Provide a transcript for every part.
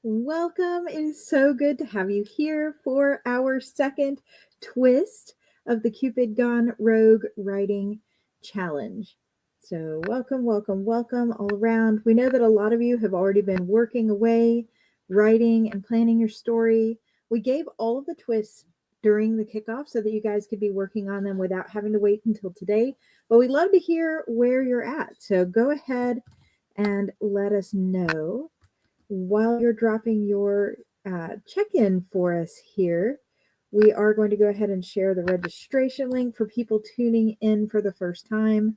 Welcome. It is so good to have you here for our second twist of the Cupid Gone Rogue Writing Challenge. So, welcome all around. We know that a lot of you have already been working away, writing and planning your story. We gave all of the twists during the kickoff so that you guys could be working on them without having to wait until today. But we'd love to hear where you're at. So, go ahead and let us know while you're dropping your check-in for us here. We are going to go ahead and share the registration link for people tuning in for the first time.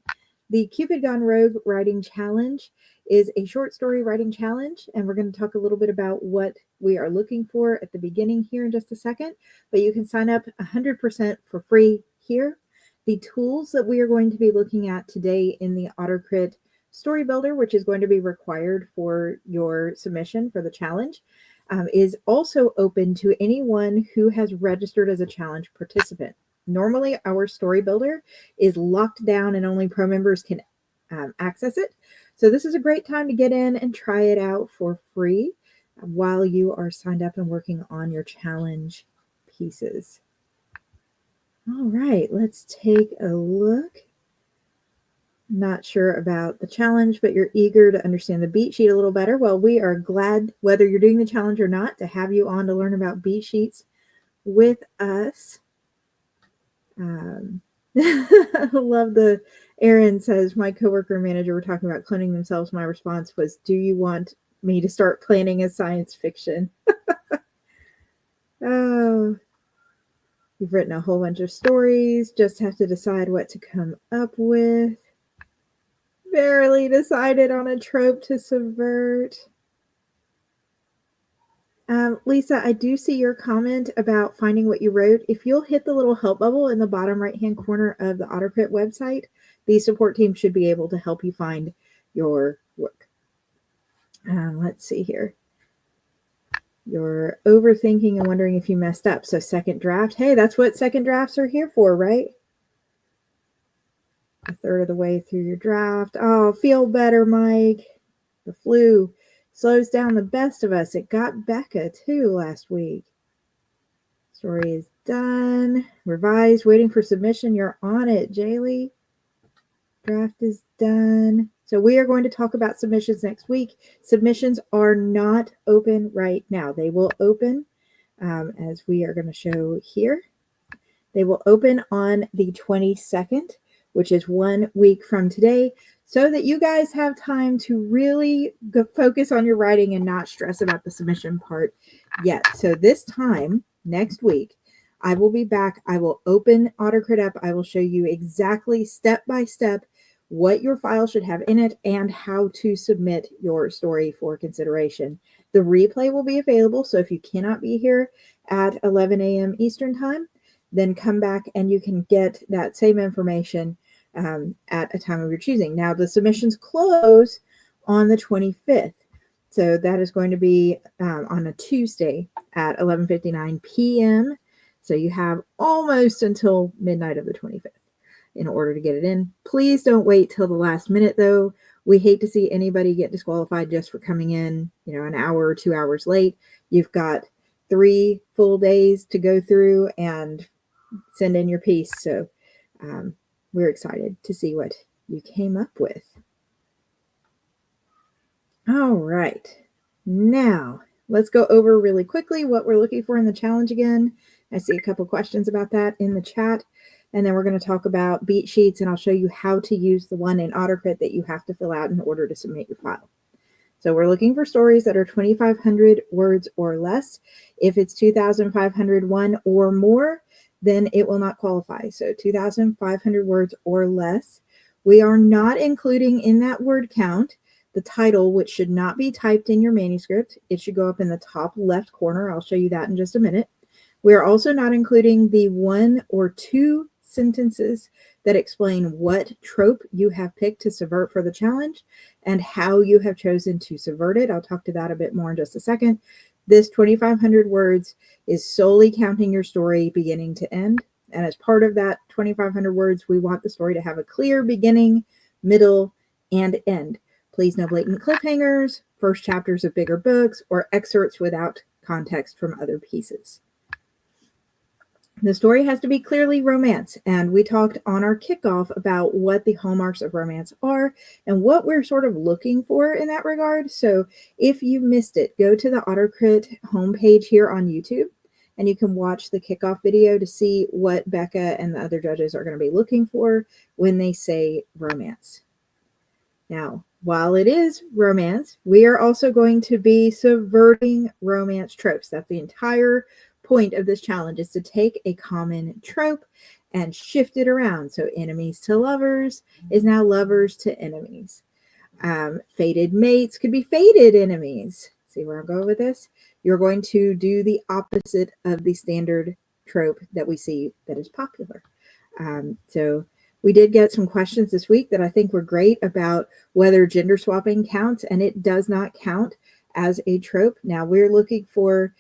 The Cupid Gone Rogue Writing Challenge is a short story writing challenge, and we're going to talk a little bit about what we are looking for at the beginning here in just a second, but you can sign up 100% for free here. The tools that we are going to be looking at today in the AutoCrit Story Builder, which is going to be required for your submission for the challenge, is also open to anyone who has registered as a challenge participant. Normally, our Story Builder is locked down and only pro members can access it. So this is a great time to get in and try it out for free while you are signed up and working on your challenge pieces. All right, let's take a look. Not sure about the challenge, but you're eager to understand the beat sheet a little better. Well, we are glad, whether you're doing the challenge or not, to have you on to learn about beat sheets with us. Love the Aaron says, my coworker and manager were talking about cloning themselves. My response was, do you want me to start planning a science fiction? Oh, you've written a whole bunch of stories, just have to decide what to come up with. Barely decided on a trope to subvert. Lisa, I do see your comment about finding what you wrote. If you'll hit the little help bubble in the bottom right-hand corner of the AutoCrit website, the support team should be able to help you find your work. Let's see here. You're overthinking and wondering if you messed up. So second draft. Hey, that's what second drafts are here for, right? A third of the way through your draft. Oh, feel better, Mike. The flu slows down the best of us. It got Becca too last week. Story is done. Revised, waiting for submission. You're on it, Jaylee. Draft is done. So we are going to talk about submissions next week. Submissions are not open right now. They will open, as we are going to show here. They will open on the 22nd, which is 1 week from today, so that you guys have time to really focus on your writing and not stress about the submission part yet. So this time, next week, I will be back. I will open AutoCrit up. I will show you exactly step by step what your file should have in it and how to submit your story for consideration. The replay will be available, so if you cannot be here at 11 a.m. Eastern time, then come back and you can get that same information at a time of your choosing. Now, the submissions close on the 25th. So that is going to be on a Tuesday at 11:59 p.m. So you have almost until midnight of the 25th in order to get it in. Please don't wait till the last minute, though. We hate to see anybody get disqualified just for coming in, an hour or 2 hours late. You've got 3 full days to go through and send in your piece. So we're excited to see what you came up with. All right. Now, let's go over really quickly what we're looking for in the challenge again. I see a couple questions about that in the chat. And then we're going to talk about beat sheets, and I'll show you how to use the one in AutoCrit that you have to fill out in order to submit your file. So we're looking for stories that are 2,500 words or less. If it's 2,501 or more, then it will not qualify. So 2,500 words or less. We are not including in that word count the title, which should not be typed in your manuscript. It should go up in the top left corner. I'll show you that in just a minute. We are also not including the 1 or 2 sentences that explain what trope you have picked to subvert for the challenge and how you have chosen to subvert it. I'll talk to that a bit more in just a second. This 2,500 words is solely counting your story beginning to end. And as part of that 2,500 words, we want the story to have a clear beginning, middle, and end. Please no blatant cliffhangers, first chapters of bigger books, or excerpts without context from other pieces. The story has to be clearly romance, and we talked on our kickoff about what the hallmarks of romance are and what we're sort of looking for in that regard. So if you missed it, go to the AutoCrit homepage here on YouTube, and you can watch the kickoff video to see what Becca and the other judges are going to be looking for when they say romance. Now, while it is romance, we are also going to be subverting romance tropes. That's the entire point of this challenge, is to take a common trope and shift it around. So enemies to lovers is now lovers to enemies. Fated mates could be fated enemies. See where I'm going with this? You're going to do the opposite of the standard trope that we see that is popular. So we did get some questions this week that I think were great about whether gender swapping counts, and it does not count as a trope. Now we're looking for,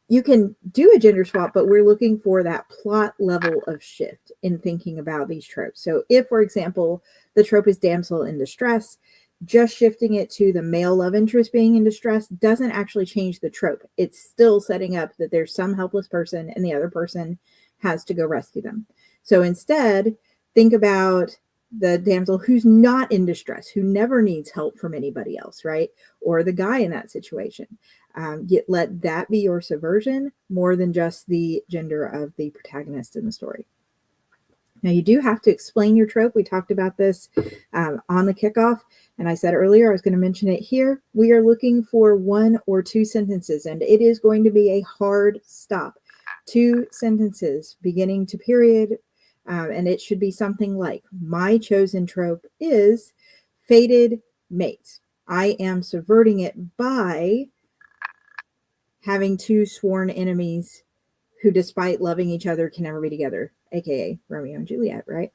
you can do a gender swap, but we're looking for that plot level of shift in thinking about these tropes. So if, for example, the trope is damsel in distress, just shifting it to the male love interest being in distress doesn't actually change the trope. It's still setting up that there's some helpless person and the other person has to go rescue them. So instead, think about the damsel who's not in distress, who never needs help from anybody else, right? Or the guy in that situation. Let that be your subversion more than just the gender of the protagonist in the story. Now, you do have to explain your trope. We talked about this on the kickoff, and I said earlier I was going to mention it here. We are looking for 1 or 2 sentences, and it is going to be a hard stop. 2 sentences, beginning to period, and it should be something like, my chosen trope is fated mates. I am subverting it by having 2 sworn enemies who, despite loving each other, can never be together, aka Romeo and Juliet, right?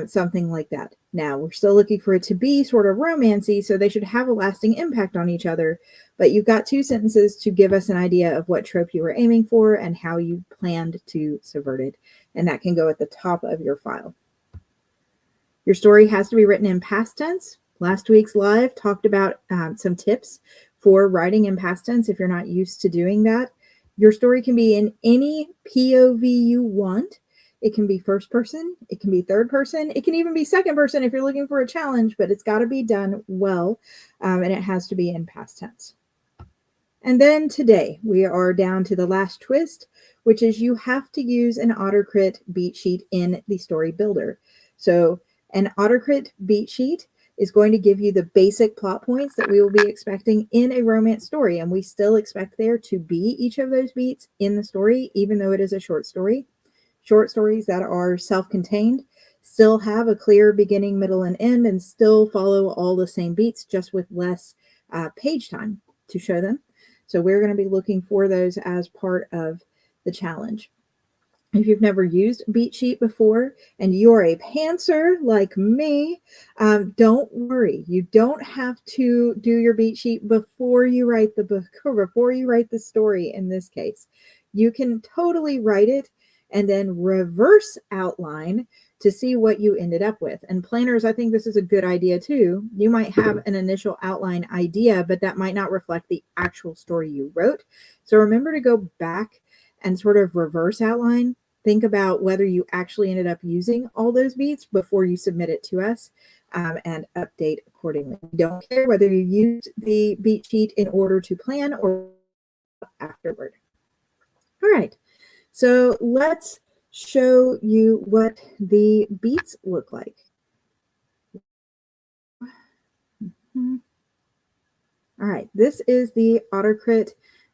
Something like that. Now, we're still looking for it to be sort of romancy, so they should have a lasting impact on each other, but you've got 2 sentences to give us an idea of what trope you were aiming for and how you planned to subvert it, and that can go at the top of your file. Your story has to be written in past tense. Last week's live talked about some tips for writing in past tense if you're not used to doing that. Your story can be in any POV you want. It can be first person, it can be third person, it can even be second person if you're looking for a challenge, but it's got to be done well, and it has to be in past tense. And then today, we are down to the last twist, which is you have to use an AutoCrit beat sheet in the story builder. So an AutoCrit beat sheet is going to give you the basic plot points that we will be expecting in a romance story. And we still expect there to be each of those beats in the story, even though it is a short story. Short stories that are self-contained still have a clear beginning, middle, and end, and still follow all the same beats, just with less page time to show them. So we're going to be looking for those as part of the challenge. If you've never used a beat sheet before and you're a pantser like me, don't worry. You don't have to do your beat sheet before you write the book or before you write the story in this case. You can totally write it and then reverse outline to see what you ended up with. And planners, I think this is a good idea too. You might have an initial outline idea, but that might not reflect the actual story you wrote. So remember to go back and sort of reverse outline. Think about whether you actually ended up using all those beats before you submit it to us, and update accordingly. Don't care whether you used the beat sheet in order to plan or afterward. All right, so let's show you what the beats look like. All right, this is the AutoCrit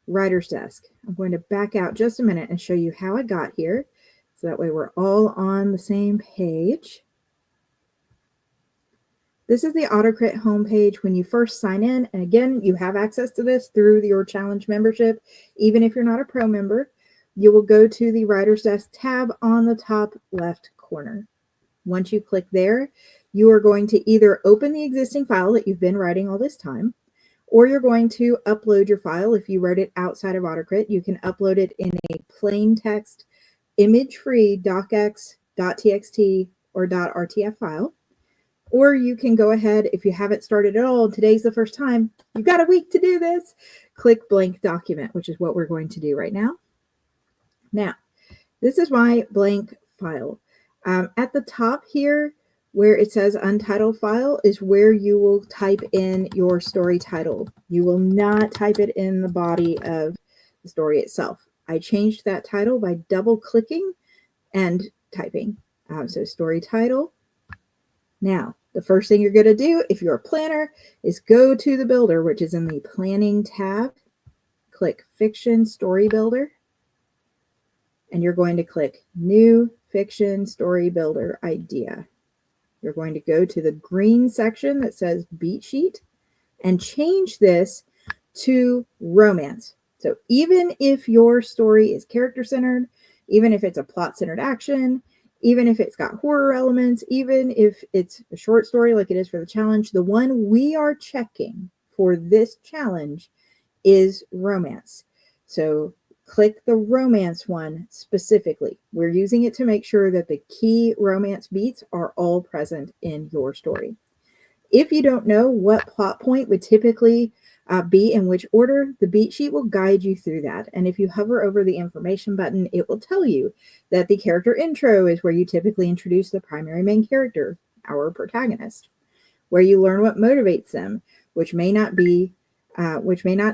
Writer's Desk. I'm going to back out just a minute and show you how I got here, so that way we're all on the same page. This is the AutoCrit homepage when you first sign in, and again, you have access to this through your challenge membership. Even if you're not a pro member, you will go to the Writer's Desk tab on the top left corner. Once you click there, you are going to either open the existing file that you've been writing all this time, or you're going to upload your file. If you wrote it outside of AutoCrit, you can upload it in a plain text, image-free docx, .txt, or .rtf file. Or you can go ahead, if you haven't started at all, today's the first time, you've got a week to do this. Click blank document, which is what we're going to do right now. Now, this is my blank file. At the top here, where it says untitled file, is where you will type in your story title. You will not type it in the body of the story itself. I changed that title by double clicking and typing. So story title. Now, the first thing you're going to do if you're a planner is go to the builder, which is in the planning tab. Click fiction story builder. And you're going to click new fiction story builder idea. You're going to go to the green section that says beat sheet and change this to romance. So even if your story is character centered, even if it's a plot centered action, even if it's got horror elements, even if it's a short story like it is for the challenge, the one we are checking for this challenge is romance. So click the romance one specifically. We're using it to make sure that the key romance beats are all present in your story. If you don't know what plot point would typically be in which order, the beat sheet will guide you through that. And if you hover over the information button, it will tell you that the character intro is where you typically introduce the primary main character, our protagonist, where you learn what motivates them, which may not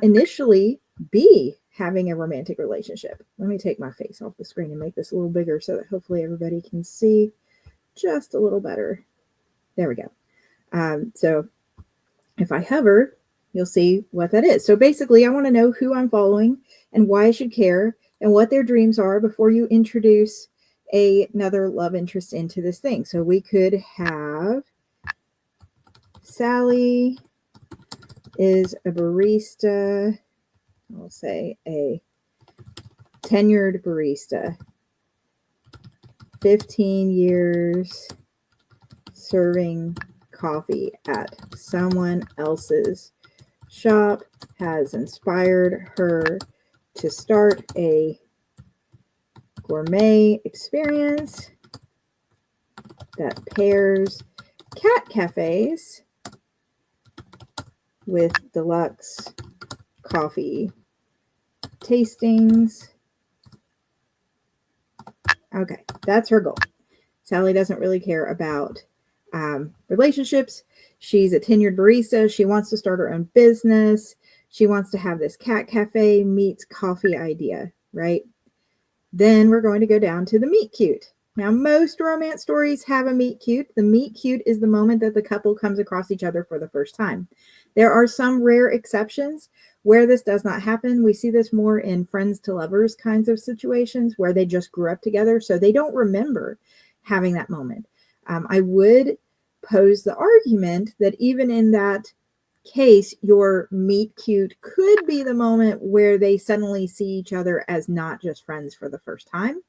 initially be having a romantic relationship. Let me take my face off the screen and make this a little bigger so that hopefully everybody can see just a little better. There we go. So if I hover, you'll see what that is. So basically, I want to know who I'm following and why I should care and what their dreams are before you introduce another love interest into this thing. So we could have Sally is a barista. I'll say a tenured barista, 15 years serving coffee at someone else's shop, has inspired her to start a gourmet experience that pairs cat cafes with deluxe coffee tastings. Okay, that's her goal. Sally doesn't really care about relationships. She's a tenured barista. She wants to start her own business. She wants to have this cat cafe meets coffee idea, right? Then we're going to go down to the meet cute. Now, most romance stories have a meet cute. The meet cute is the moment that the couple comes across each other for the first time. There are some rare exceptions where this does not happen. We see this more in friends to lovers kinds of situations where they just grew up together, so they don't remember having that moment. I would pose the argument that even in that case, your meet cute could be the moment where they suddenly see each other as not just friends for the first time.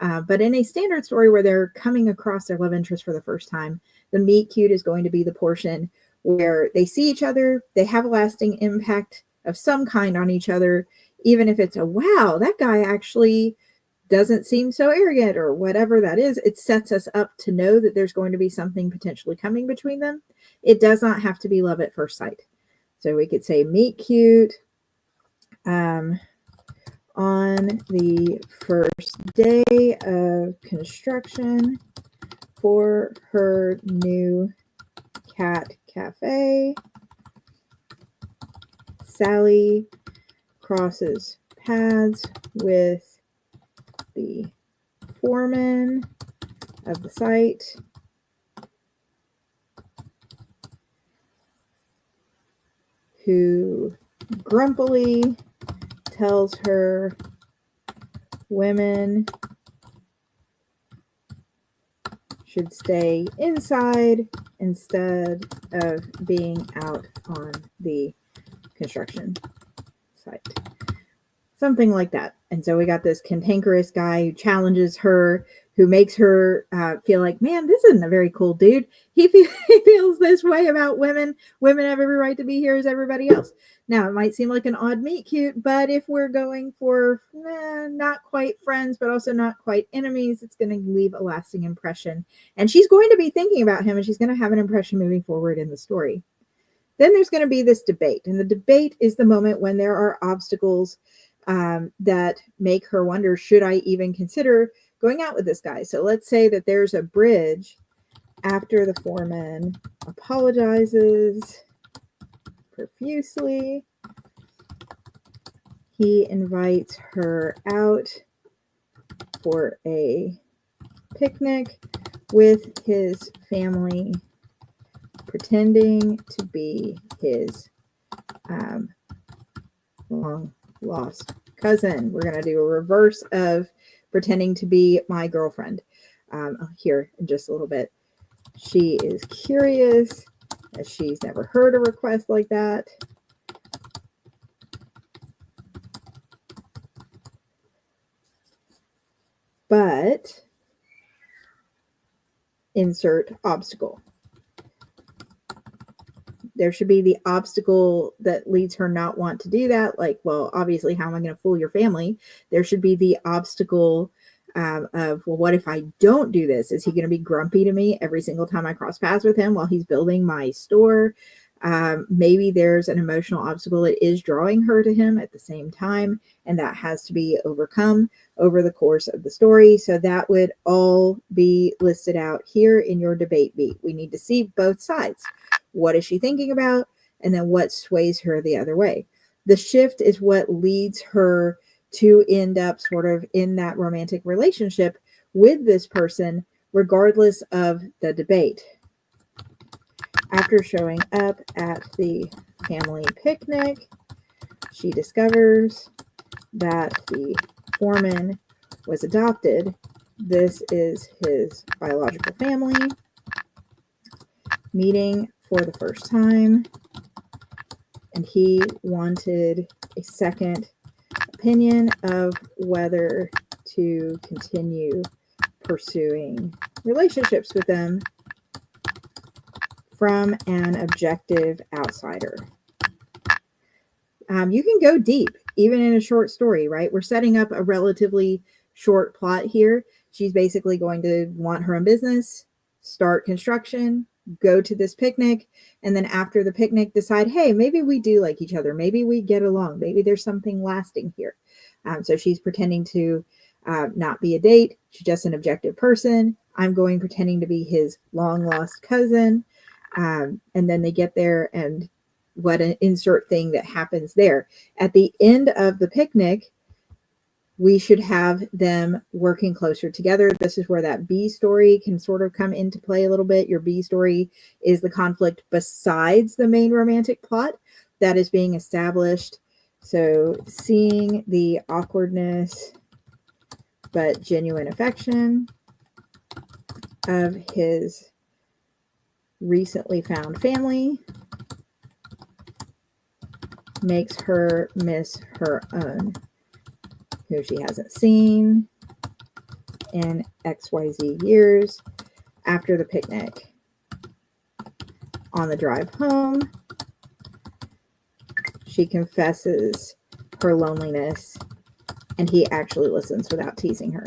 But in a standard story where they're coming across their love interest for the first time, the meet cute is going to be the portion where they see each other, they have a lasting impact of some kind on each other, even if it's a wow, that guy actually doesn't seem so arrogant or whatever that is. It sets us up to know that there's going to be something potentially coming between them. It does not have to be love at first sight. So we could say meet cute on the first day of construction for her new cat cafe. Sally crosses paths with the foreman of the site who grumpily tells her women should stay inside instead of being out on the construction site. Something like that. And so we got this cantankerous guy who challenges her, who makes her feel like, man, this isn't a very cool dude. He feels this way about women. Women have every right to be here as everybody else. Now, it might seem like an odd meet cute, but if we're going for not quite friends, but also not quite enemies, it's going to leave a lasting impression. And she's going to be thinking about him, and she's going to have an impression moving forward in the story. Then there's going to be this debate. And the debate is the moment when there are obstacles that make her wonder, should I even consider going out with this guy? So let's say that there's a bridge after the foreman apologizes profusely. He invites her out for a picnic with his family, pretending to be his long lost cousin. We're going to do a reverse of pretending to be my girlfriend here in just a little bit. She is curious, as she's never heard a request like that. But insert obstacle. There should be the obstacle that leads her not want to do that. Like, well, obviously, how am I going to fool your family? There should be the obstacle of, well, what if I don't do this? Is he going to be grumpy to me every single time I cross paths with him while he's building my store? Maybe there's an emotional obstacle that is drawing her to him at the same time, and that has to be overcome over the course of the story. So that would all be listed out here in your debate beat. We need to see both sides. What is she thinking about? And then what sways her the other way? The shift is what leads her to end up sort of in that romantic relationship with this person, regardless of the debate. After showing up at the family picnic, she discovers that the foreman was adopted. This is his biological family. Meeting for the first time, and he wanted a second opinion of whether to continue pursuing relationships with them from an objective outsider. You can go deep, even in a short story, right? We're setting up a relatively short plot here. She's basically going to want her own business, start construction, go to this picnic, and then after the picnic decide, hey, maybe we do like each other. Maybe we get along. Maybe there's something lasting here. So she's pretending to not be a date. She's just an objective person. I'm going pretending to be his long lost cousin. And then they get there, and what an insert thing that happens there. At the end of the picnic, we should have them working closer together. This is where that B story can sort of come into play a little bit. Your B story is the conflict besides the main romantic plot that is being established. So seeing the awkwardness but genuine affection of his recently found family makes her miss her own, who she hasn't seen in XYZ years. After the picnic, on the drive home, she confesses her loneliness, and he actually listens without teasing her.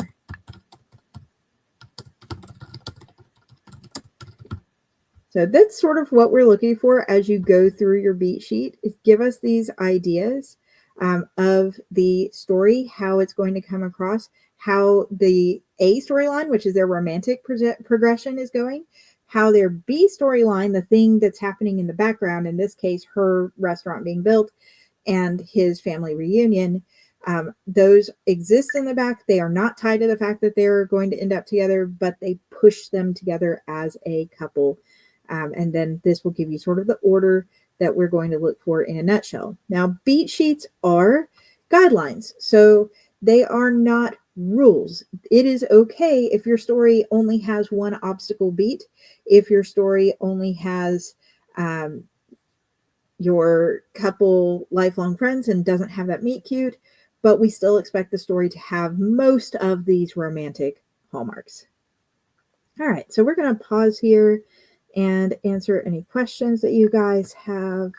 So that's sort of what we're looking for as you go through your beat sheet, is give us these ideas of the story, how it's going to come across, how the A storyline, which is their romantic progression, is going, how their B storyline, the thing that's happening in the background, in this case, her restaurant being built and his family reunion, those exist in the back. They are not tied to the fact that they're going to end up together, but they push them together as a couple. And then this will give you sort of the order that we're going to look for in a nutshell. Now, beat sheets are guidelines, so they are not rules. It is okay if your story only has one obstacle beat, if your story only has your couple lifelong friends and doesn't have that meet cute, but we still expect the story to have most of these romantic hallmarks. All right, so we're going to pause here and answer any questions that you guys have.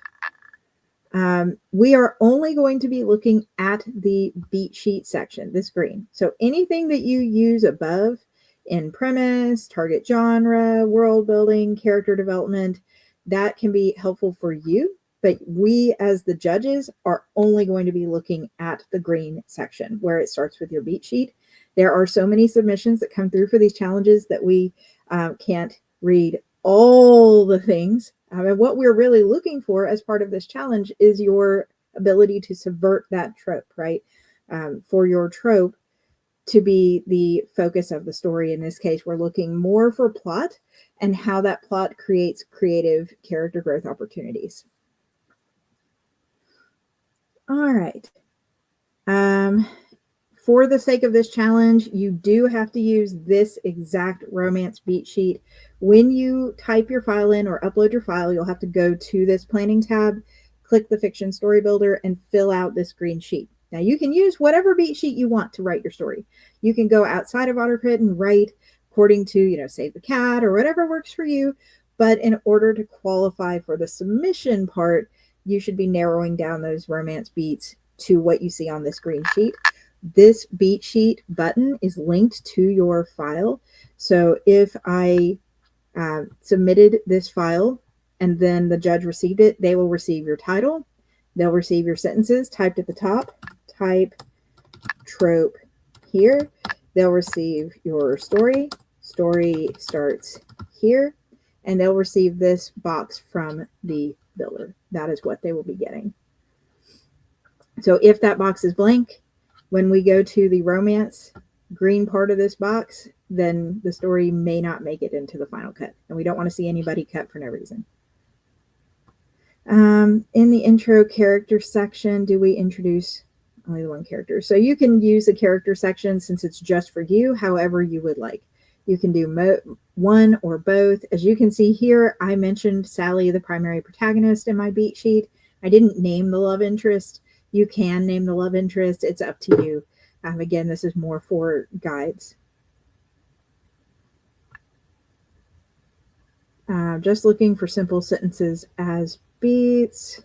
We are only going to be looking at the beat sheet section, this green. So anything that you use above in premise, target genre, world building, character development, that can be helpful for you. But we, as the judges, are only going to be looking at the green section where it starts with your beat sheet. There are so many submissions that come through for these challenges that we can't read all the things. And what we're really looking for as part of this challenge is your ability to subvert that trope, right? For your trope to be the focus of the story. In this case, we're looking more for plot and how that plot creates creative character growth opportunities. All right. For the sake of this challenge, you do have to use this exact romance beat sheet. When you type your file in or upload your file, you'll have to go to this planning tab, click the fiction story builder, and fill out this green sheet. Now you can use whatever beat sheet you want to write your story. You can go outside of AutoCrit and write according to, Save the Cat or whatever works for you. But in order to qualify for the submission part, you should be narrowing down those romance beats to what you see on this green sheet. This beat sheet button is linked to your file. So if I submitted this file and then the judge received it, they will receive your title. They'll receive your sentences typed at the top. Type trope here. They'll receive your story. Story starts here. And they'll receive this box from the builder. That is what they will be getting. So if that box is blank, when we go to the romance green part of this box, then the story may not make it into the final cut. And we don't want to see anybody cut for no reason. In the intro character section, do we introduce only the one character? So you can use the character section since it's just for you, however you would like. You can do one or both. As you can see here, I mentioned Sally, the primary protagonist, in my beat sheet. I didn't name the love interest. You can name the love interest. It's up to you. Again, this is more for guides. Just looking for simple sentences as beats.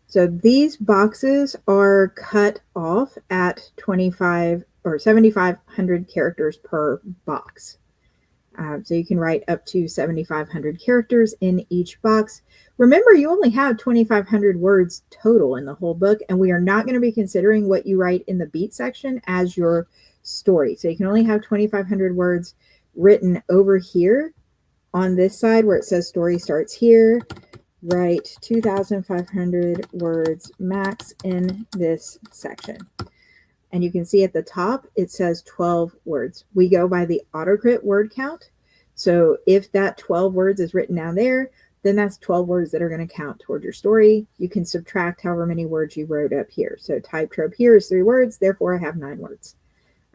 So these boxes are cut off at 25 or 7,500 characters per box. So you can write up to 7,500 characters in each box. Remember, you only have 2,500 words total in the whole book, and we are not going to be considering what you write in the beat section as your story. So you can only have 2,500 words written over here on this side where it says story starts here. Write 2,500 words max in this section. And you can see at the top, it says 12 words. We go by the AutoCrit word count. So if that 12 words is written down there, then that's 12 words that are going to count toward your story. You can subtract however many words you wrote up here. So type trope here is 3 words. Therefore, I have 9 words.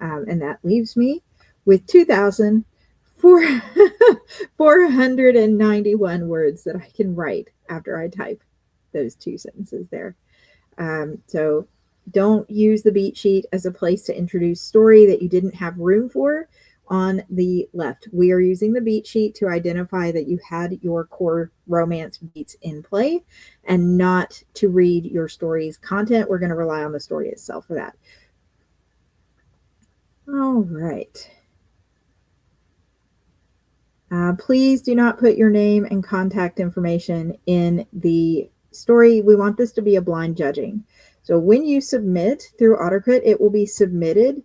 And that leaves me with 2,491 words that I can write after I type those 2 sentences there. So don't use the beat sheet as a place to introduce story that you didn't have room for on the left. We are using the beat sheet to identify that you had your core romance beats in play and not to read your story's content. We're going to rely on the story itself for that. All right. Please do not put your name and contact information in the story. We want this to be a blind judging. So when you submit through AutoCrit, it will be submitted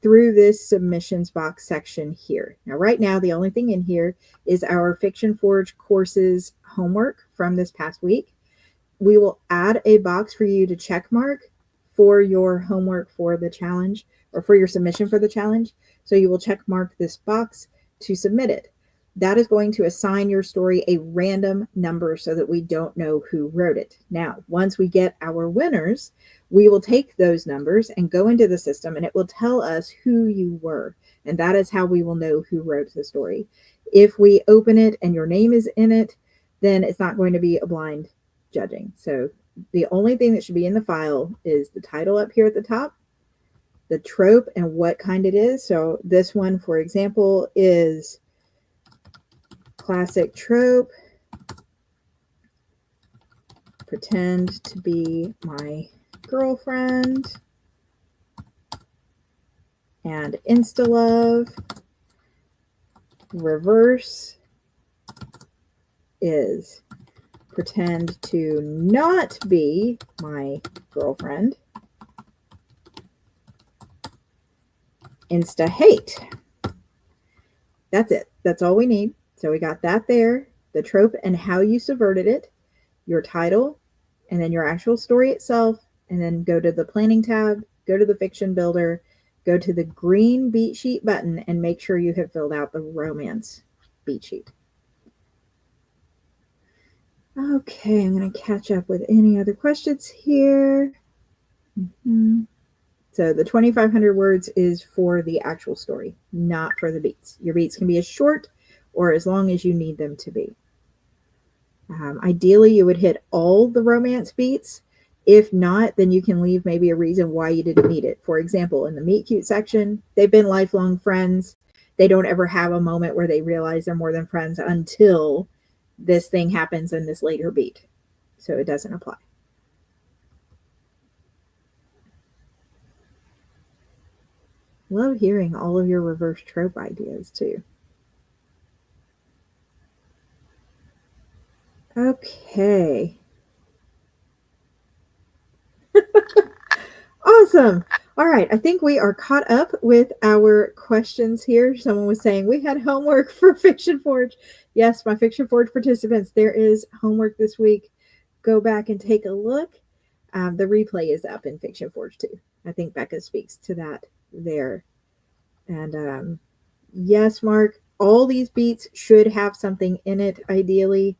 through this submissions box section here. Now, right now, the only thing in here is our Fiction Forge courses homework from this past week. We will add a box for you to check mark for your homework for the challenge or for your submission for the challenge. So you will check mark this box to submit it. That is going to assign your story a random number so that we don't know who wrote it. Now, once we get our winners, we will take those numbers and go into the system and it will tell us who you were. And that is how we will know who wrote the story. If we open it and your name is in it, then it's not going to be a blind judging. So the only thing that should be in the file is the title up here at the top the trope and what kind it is. So this one, for example, is classic trope. Pretend to be my girlfriend. And insta-love. Reverse is pretend to not be my girlfriend. Insta-hate. That's it. That's all we need. So we got that there, the trope and how you subverted it, your title, and then your actual story itself, and then go to the planning tab, go to the fiction builder, go to the green beat sheet button, and make sure you have filled out the romance beat sheet. Okay, I'm going to catch up with any other questions here. So the 2,500 words is for the actual story, not for the beats. Your beats can be as short or as long as you need them to be. Ideally, you would hit all the romance beats. If not, then you can leave maybe a reason why you didn't need it. For example, in the meet cute section, they've been lifelong friends. They don't ever have a moment where they realize they're more than friends until this thing happens in this later beat. So it doesn't apply. Love hearing all of your reverse trope ideas too. Okay. Awesome. All right. I think we are caught up with our questions here. Someone was saying we had homework for Fiction Forge. Yes, my Fiction Forge participants, there is homework this week. Go back and take a look. The replay is up in Fiction Forge too. I think Becca speaks to that there. And yes, Mark, all these beats should have something in it, ideally.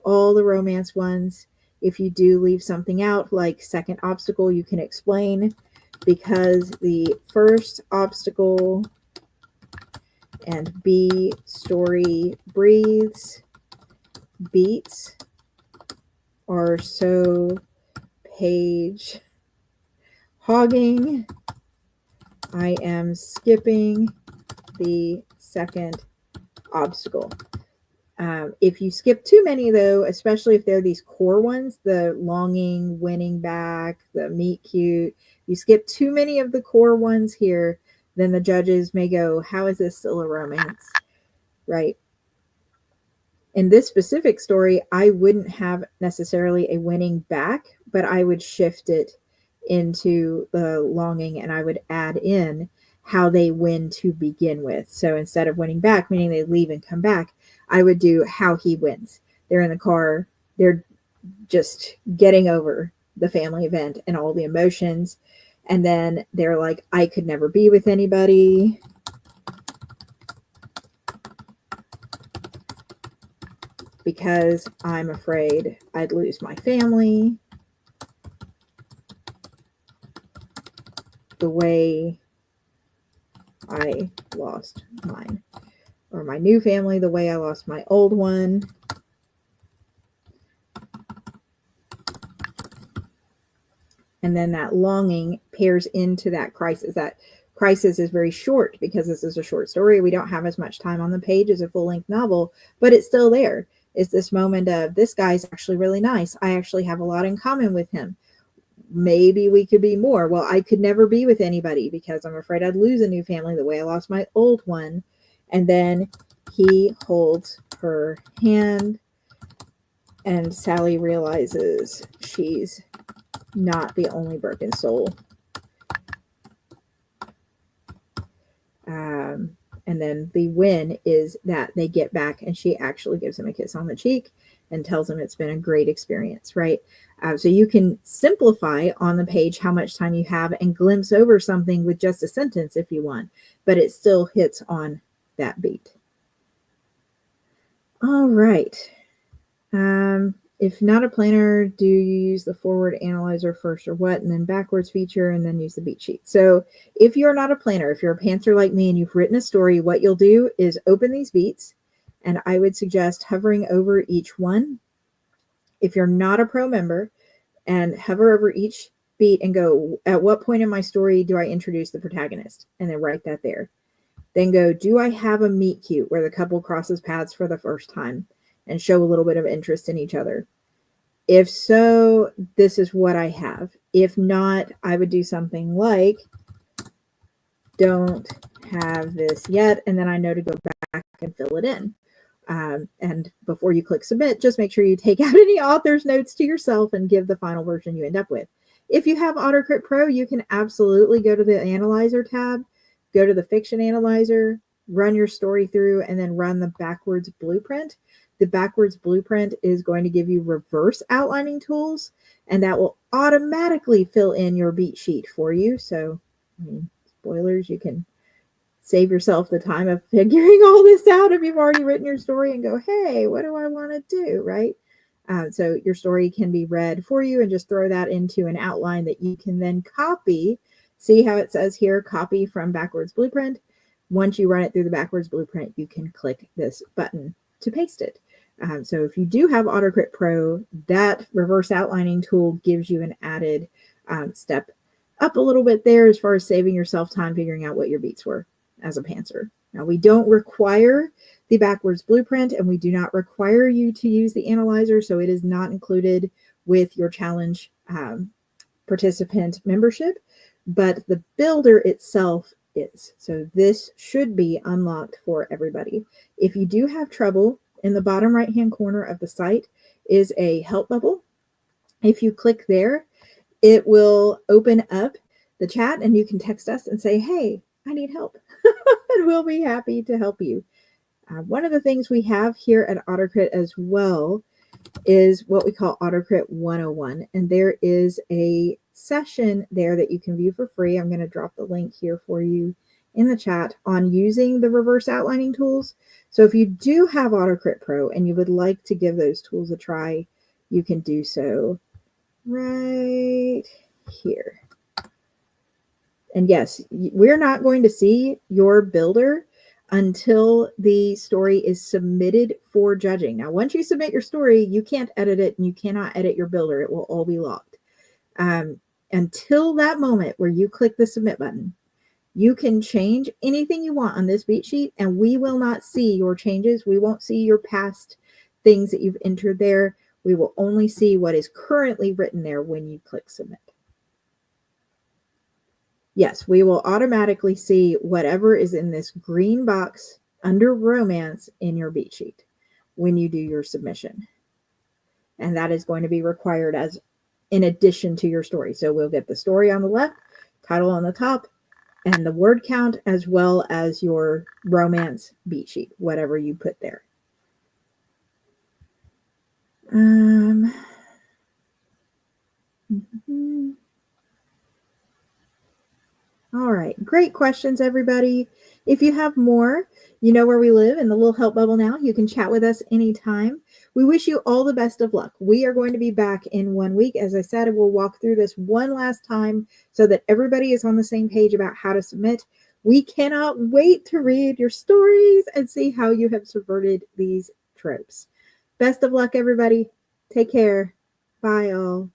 All the romance ones. If you do leave something out, like second obstacle, you can explain, because the first obstacle and B story breathes beats are so page hogging. I am skipping the second obstacle. If you skip too many, though, especially if they're these core ones, the longing, winning back, the meet cute, you skip too many of the core ones here, then the judges may go, how is this still a romance? Right? In this specific story, I wouldn't have necessarily a winning back, but I would shift it into the longing and I would add in how they win to begin with. So instead of winning back, meaning they leave and come back, I would do how he wins. They're in the car, they're just getting over the family event and all the emotions. And then they're like, I could never be with anybody. Because I'm afraid I'd lose my family. The way I lost mine. Or my new family, the way I lost my old one. And then that longing pairs into that crisis. That crisis is very short because this is a short story. We don't have as much time on the page as a full-length novel, but it's still there. It's this moment of, this guy's actually really nice. I actually have a lot in common with him. Maybe we could be more. Well, I could never be with anybody because I'm afraid I'd lose a new family the way I lost my old one. And then he holds her hand and Sally realizes she's not the only broken soul. And then the win is that they get back and she actually gives him a kiss on the cheek and tells him it's been a great experience, right? So you can simplify on the page how much time you have and glimpse over something with just a sentence if you want, but it still hits on that beat. All right. If not a planner, do you use the forward analyzer first or what, and then backwards feature, and then use the beat sheet? So if you're not a planner, if you're a pantser like me and you've written a story, what you'll do is open these beats, and I would suggest hovering over each one. If you're not a pro member, and hover over each beat and go, at what point in my story do I introduce the protagonist? And then write that there. Then go, do I have a meet cute where the couple crosses paths for the first time and show a little bit of interest in each other? If so, this is what I have. If not, I would do something like, don't have this yet, and then I know to go back and fill it in. And before you click submit, just make sure you take out any author's notes to yourself and give the final version you end up with. If you have AutoCrit Pro, you can absolutely go to the Analyzer tab, go to the Fiction Analyzer, run your story through, and then run the backwards blueprint. The backwards blueprint is going to give you reverse outlining tools, and that will automatically fill in your beat sheet for you. So, I mean, spoilers, you can save yourself the time of figuring all this out if you've already written your story and go, hey, what do I want to do, right? So your story can be read for you and just throw that into an outline that you can then copy. See how it says here, copy from backwards blueprint. Once you run it through the backwards blueprint, you can click this button to paste it. So if you do have AutoCrit Pro, that reverse outlining tool gives you an added step up a little bit there as far as saving yourself time figuring out what your beats were as a pantser. Now, we don't require the backwards blueprint, and we do not require you to use the analyzer, so it is not included with your challenge participant membership, but the builder itself is. So this should be unlocked for everybody. If you do have trouble, in the bottom right-hand corner of the site is a help bubble. If you click there, it will open up the chat and you can text us and say, hey, I need help. And we'll be happy to help you. One of the things we have here at AutoCrit as well is what we call AutoCrit 101. And there is a session there that you can view for free. I'm going to drop the link here for you in the chat on using the reverse outlining tools. So if you do have AutoCrit Pro and you would like to give those tools a try, you can do so right here. And yes, we're not going to see your builder until the story is submitted for judging. Now, once you submit your story, you can't edit it and you cannot edit your builder. It will all be locked. Until that moment where you click the submit button, you can change anything you want on this beat sheet and we will not see your changes. We won't see your past things that you've entered there. We will only see what is currently written there when you click submit. Yes, we will automatically see whatever is in this green box under romance in your beat sheet when you do your submission. And that is going to be required as in addition to your story. So we'll get the story on the left, title on the top, and the word count, as well as your romance beat sheet, whatever you put there. All right, great questions, everybody. If you have more, you know where we live in the little help bubble now. You can chat with us anytime. We wish you all the best of luck. We are going to be back in 1 week. As I said, we'll walk through this one last time so that everybody is on the same page about how to submit. We cannot wait to read your stories and see how you have subverted these tropes. Best of luck, everybody. Take care. Bye, all.